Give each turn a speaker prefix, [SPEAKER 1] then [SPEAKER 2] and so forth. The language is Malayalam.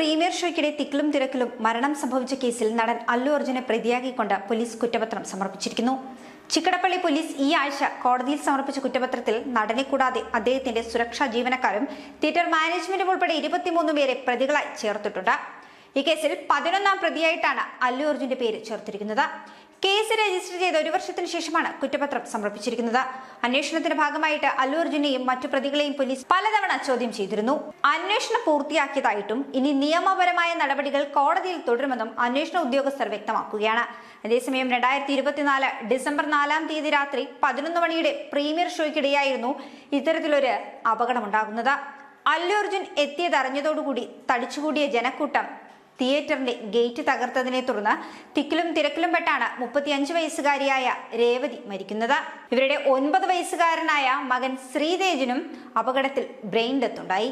[SPEAKER 1] പ്രീമിയർ ഷോയ്ക്കിടെ തിക്കിലും തിരക്കിലും മരണം സംഭവിച്ച കേസിൽ നടൻ അല്ലു അർജുനെ പ്രതിയാക്കിക്കൊണ്ട് പോലീസ് കുറ്റപത്രം സമർപ്പിച്ചിരിക്കുന്നു. ചിക്കടപ്പള്ളി പോലീസ് ഈ ആഴ്ച കോടതിയിൽ സമർപ്പിച്ച കുറ്റപത്രത്തിൽ നടനെ കൂടാതെ അദ്ദേഹത്തിന്റെ സുരക്ഷാ ജീവനക്കാരും തിയേറ്റർ മാനേജ്മെന്റും ഉൾപ്പെടെ 23 പേരെ പ്രതികളായി ചേർത്തിട്ടുണ്ട്. ഈ കേസിൽ 11ാം പ്രതിയായിട്ടാണ് അല്ലു അർജുന്റെ പേര് ചേർത്തിരിക്കുന്നത്. കേസ് രജിസ്റ്റർ ചെയ്ത് 1 വർഷത്തിന് ശേഷമാണ് കുറ്റപത്രം സമർപ്പിച്ചിരിക്കുന്നത്. അന്വേഷണത്തിന്റെ ഭാഗമായിട്ട് അല്ലു അർജുനെയും മറ്റു പ്രതികളെയും പോലീസ് പലതവണ ചോദ്യം ചെയ്തിരുന്നു. അന്വേഷണം പൂർത്തിയാക്കിയതായിട്ടും ഇനി നിയമപരമായ നടപടികൾ കോടതിയിൽ തുടരുമെന്നും അന്വേഷണ ഉദ്യോഗസ്ഥർ വ്യക്തമാക്കുകയാണ്. അതേസമയം 2024 ഡിസംബർ 4-ാം തീയതി രാത്രി 11 മണിയുടെ പ്രീമിയർ ഷോയ്ക്കിടെയായിരുന്നു ഇത്തരത്തിലൊരു അപകടമുണ്ടാകുന്നത്. അല്ലു അർജുൻ എത്തിയതറിഞ്ഞതോടുകൂടി തടിച്ചുകൂടിയ ജനക്കൂട്ടം തിയേറ്ററിന്റെ ഗേറ്റ് തകർത്തതിനെ തുടർന്ന് തിക്കിലും തിരക്കിലും പെട്ടാണ് 35 വയസ്സുകാരിയായ രേവതി മരിക്കുന്നത്. ഇവരുടെ 9 വയസ്സുകാരനായ മകൻ ശ്രീതേജിനും അപകടത്തിൽ ബ്രെയിൻ ഡെത്ത് ഉണ്ടായി.